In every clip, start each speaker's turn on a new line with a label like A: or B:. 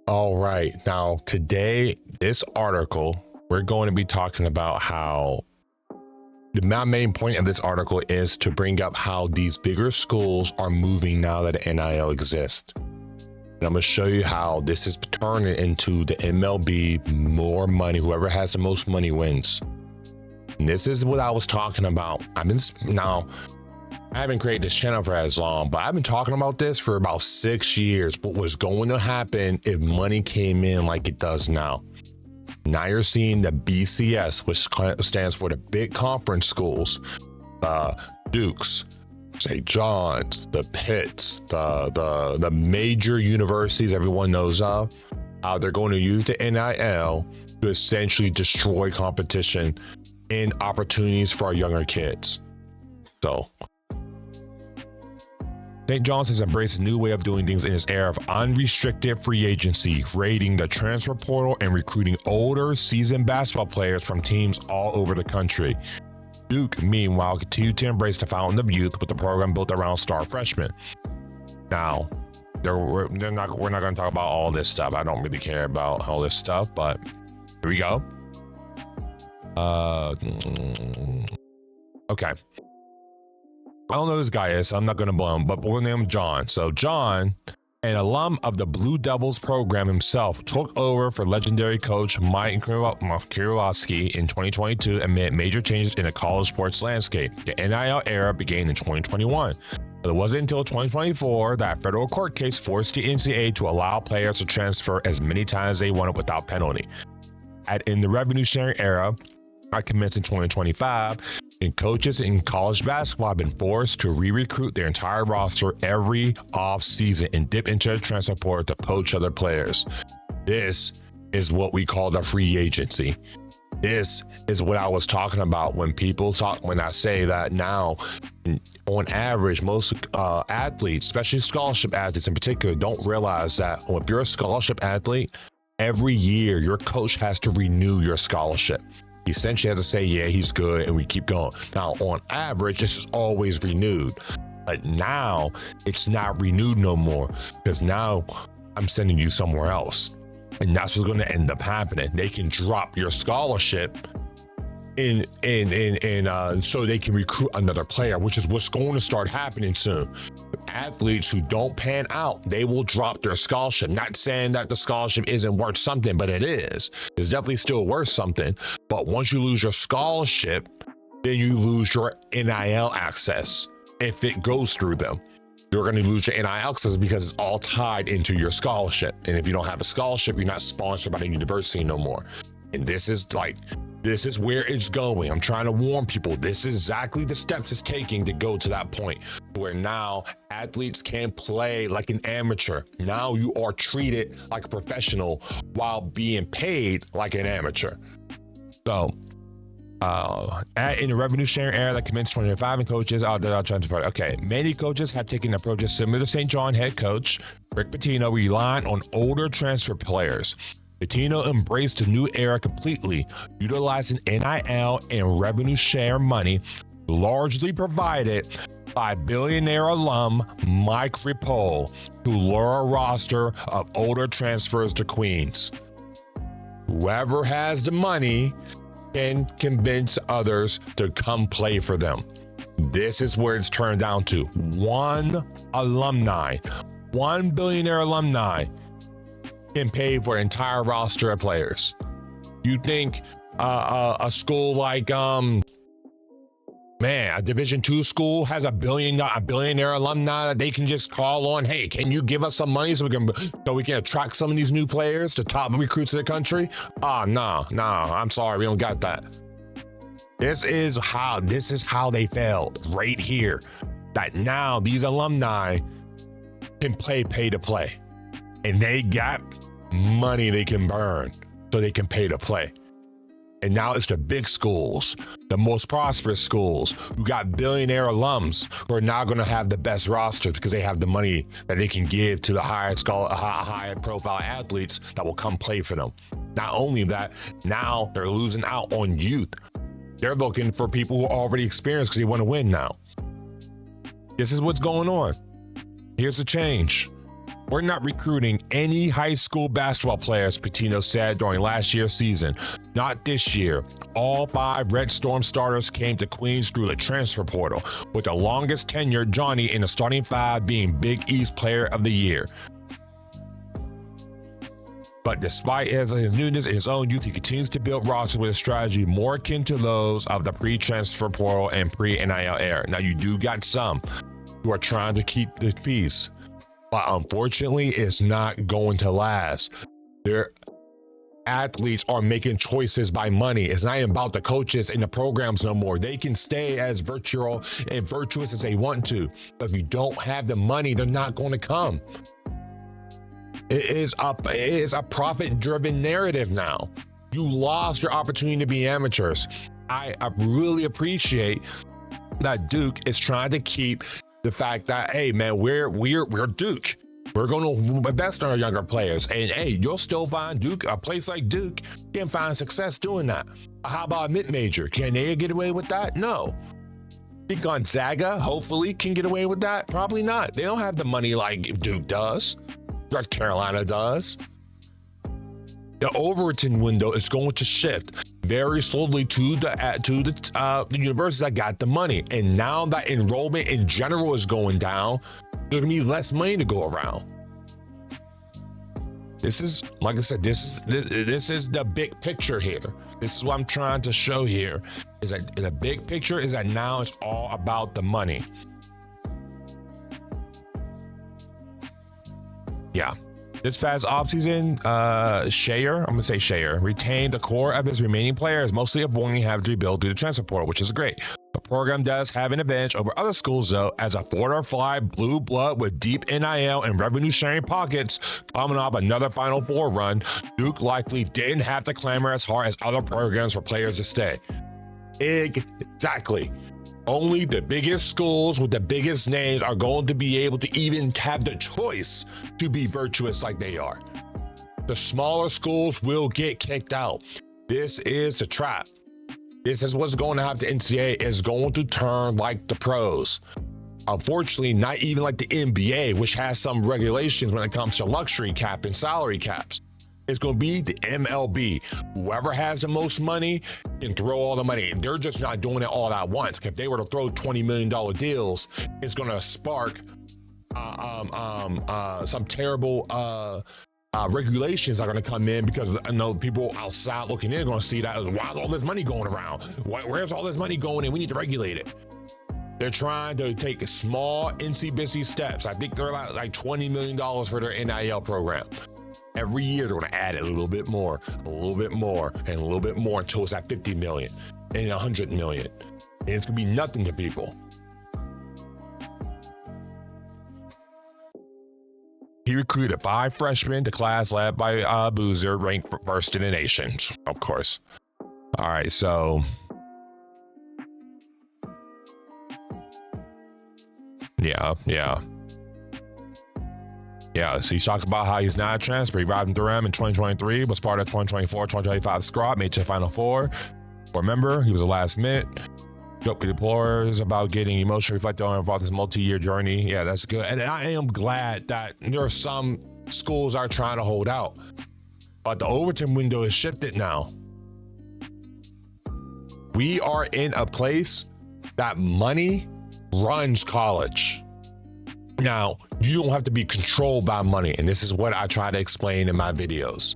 A: All right. Now, today, this article, we're going to be talking about how my main point of this article is to bring up how these bigger schools are moving now that NIL exists. And I'm going to show you how this is turning into the MLB, more money. Whoever has the most money wins. And this is what I was talking about. I haven't created this channel for as long, but I've been talking about this for about 6 years. What was going to happen if money came in like it does now? Now you're seeing the BCS, which stands for the big conference schools, Dukes, St. John's, the Pitts, the major universities everyone knows of. They're going to use the NIL to essentially destroy competition and opportunities for our younger kids. So St. John's has embraced a new way of doing things in this era of unrestricted free agency, raiding the transfer portal and recruiting older, seasoned basketball players from teams all over the country. Duke, meanwhile, continued to embrace the fountain of youth with the program built around star freshmen. Now, we're not going to talk about all this stuff. I don't really care about all this stuff, but here we go. Okay. I don't know who this guy is, so I'm not going to blow him, but we'll name him John. So John, an alum of the Blue Devils program himself, took over for legendary coach Mike Kirilowski in 2022 amid major changes in the college sports landscape. The NIL era began in 2021, but it wasn't until 2024 that a federal court case forced the NCAA to allow players to transfer as many times as they wanted without penalty. In the revenue sharing era, that commenced in 2025, and coaches in college basketball have been forced to re-recruit their entire roster every off-season and dip into the transfer portal to poach other players. This is what we call the free agency. This is what I was talking about when I say that now, on average, most athletes, especially scholarship athletes in particular, don't realize that if you're a scholarship athlete, every year your coach has to renew your scholarship. He essentially has to say, yeah, he's good, and we keep going. Now, on average, this is always renewed. But now, it's not renewed no more, because now I'm sending you somewhere else. And that's what's going to end up happening. They can drop your scholarship so they can recruit another player, which is what's going to start happening soon. Athletes who don't pan out, they will drop their scholarship. Not saying that the scholarship isn't worth something, but it is. It's definitely still worth something. But once you lose your scholarship, then you lose your NIL access. If it goes through them, you're going to lose your NIL access because it's all tied into your scholarship. And if you don't have a scholarship, you're not sponsored by the university no more. And this is where it's going. I'm trying to warn people. This is exactly the steps it's taking to go to that point where now athletes can play like an amateur. Now you are treated like a professional while being paid like an amateur. So, in the revenue sharing era that commenced 2025, and coaches, many coaches have taken approaches similar to St. John head coach Rick Pitino, relying on older transfer players. Pitino embraced the new era completely, utilizing NIL and revenue share money, largely provided by Billionaire alum Mike Ripoll, to lure a roster of older transfers to Queens. Whoever has the money can convince others to come play for them. This is where it's turned down to. One Billionaire alumni can pay for an entire roster of players. You think a school like a Division II school has a billionaire alumni that they can just call on? Hey, can you give us some money so we can attract some of these new players, the top recruits in the country? No, I'm sorry, we don't got that. This is how they failed right here. That now these alumni can pay to play, and they got money they can burn so they can pay to play. And now it's the big schools, the most prosperous schools who got billionaire alums who are now going to have the best roster because they have the money that they can give to the higher profile athletes that will come play for them. Not only that, now they're losing out on youth. They're looking for people who are already experienced because they want to win now. This is what's going on. Here's the change. We're not recruiting any high school basketball players, Pitino said during last year's season. Not this year. All 5 Red Storm starters came to Queens through the transfer portal, with the longest tenure Johnny in the starting 5 being Big East Player of the Year. But despite his newness in his own youth, he continues to build rosters with a strategy more akin to those of the pre-transfer portal and pre-NIL era. Now, you do got some who are trying to keep the peace, but unfortunately, it's not going to last. Their athletes are making choices by money. It's not even about the coaches and the programs no more. They can stay as virtual and virtuous as they want to, but if you don't have the money, they're not going to come. It is a profit-driven narrative now. You lost your opportunity to be amateurs. I really appreciate that Duke is trying to keep the fact that, hey man, we're Duke. We're going to invest in our younger players, and hey, you'll still find Duke, a place like Duke can find success doing that. How about a mid-major? Can they get away with that? No. Think Gonzaga hopefully can get away with that? Probably not. They don't have the money like Duke does. North Carolina does. The Overton window is going to shift very slowly to the universities that got the money. And now that enrollment in general is going down, there's gonna be less money to go around. This is, like I said, this is the big picture here. This is what I'm trying to show here, is that the big picture is that now it's all about the money. Yeah. This past offseason, Shea retained the core of his remaining players, mostly avoiding having to rebuild through the transfer portal, which is great. The program does have an advantage over other schools, though, as a 4-5 blue blood with deep NIL and revenue-sharing pockets coming off another Final Four run. Duke likely didn't have to clamor as hard as other programs for players to stay. Exactly. Only the biggest schools with the biggest names are going to be able to even have the choice to be virtuous like they are. The smaller schools will get kicked out. This is a trap. This is what's going to happen to NCAA. Is going to turn like the pros. Unfortunately, not even like the NBA, which has some regulations when it comes to luxury cap and salary caps. It's going to be the MLB. Whoever has the most money can throw all the money. They're just not doing it all at once. If they were to throw $20 million deals, it's going to spark some terrible regulations are going to come in, because I know people outside looking in are going to see that. Why's all this money going around? Where's all this money going in? We need to regulate it. They're trying to take small, insy-bitsy steps. I think they're like $20 million for their NIL program. Every year, they're going to add a little bit more, and a little bit more until it's at 50 million and 100 million. And it's going to be nothing to people. He recruited 5 freshmen. The class led by Boozer, ranked first in the nation, of course. All right, so Yeah, so he's talking about how he's not a transfer. He arrived in Durham in 2023, was part of 2024-2025 squad, made to the Final Four. Remember, he was a last minute. Joke deplores about getting emotionally reflected on about this multi-year journey. Yeah, that's good. And I am glad that there are some schools are trying to hold out. But the Overton window is shifted now. We are in a place that money runs college. Now, you don't have to be controlled by money, and this is what I try to explain in my videos.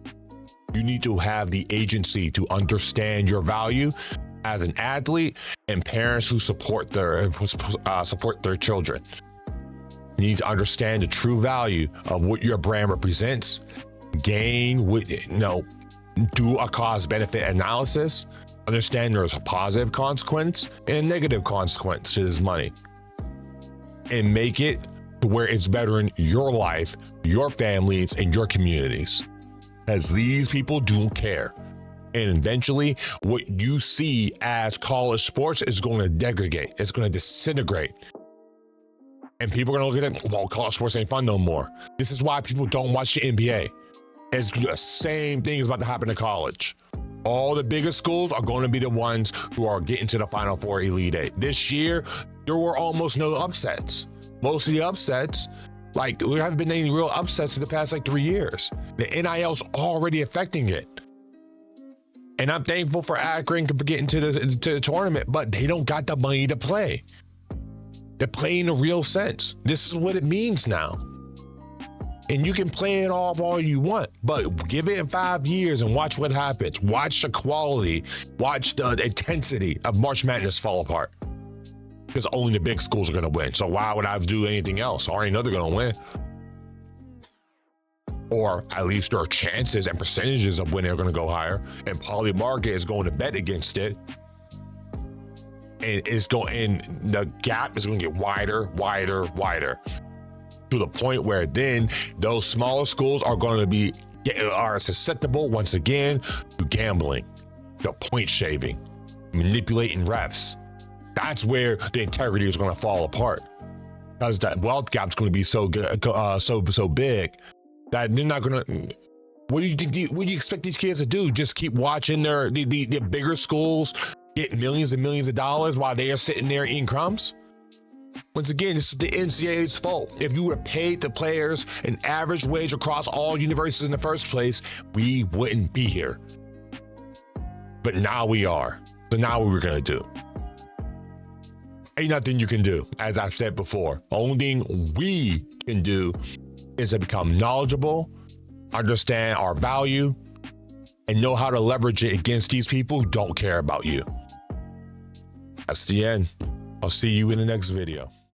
A: You need to have the agency to understand your value as an athlete, and parents who support their children. You need to understand the true value of what your brand represents, do a cost-benefit analysis, understand there's a positive consequence and a negative consequence to this money, and make it to where it's bettering your life, your families, and your communities. As these people do care. And eventually, what you see as college sports is going to degrade. It's going to disintegrate. And people are going to look at it, well, college sports ain't fun no more. This is why people don't watch the NBA. It's the same thing is about to happen to college. All the biggest schools are going to be the ones who are getting to the Final Four Elite Eight. This year, there were almost no upsets. Most of the upsets Like, we haven't been any real upsets in the past like 3 years. The NIL's already affecting it. And I'm thankful for Akron for getting to the tournament, but they don't got the money to play. They're playing in a real sense. This is what it means now. And you can play it off all you want, but give it 5 years and watch what happens. Watch the quality, watch the intensity of March Madness fall apart. Because only the big schools are going to win. So why would I do anything else? I already know they're going to win. Or at least there are chances and percentages of when they're going to go higher. And Poly Market is going to bet against it. And the gap is going to get wider, wider, wider. To the point where then those smaller schools are going to be susceptible once again to gambling, the point shaving, manipulating refs. That's where the integrity is going to fall apart, because that wealth gap is going to be so good, so big that they're not going to. What do you think? What do you expect these kids to do? Just keep watching the bigger schools get millions and millions of dollars while they are sitting there eating crumbs? Once again, this is the NCAA's fault. If you would have paid the players an average wage across all universities in the first place, we wouldn't be here. But now we are. So now what we're going to do? Ain't nothing you can do, as I've said before. Only thing we can do is to become knowledgeable, understand our value, and know how to leverage it against these people who don't care about you. That's the end. I'll see you in the next video.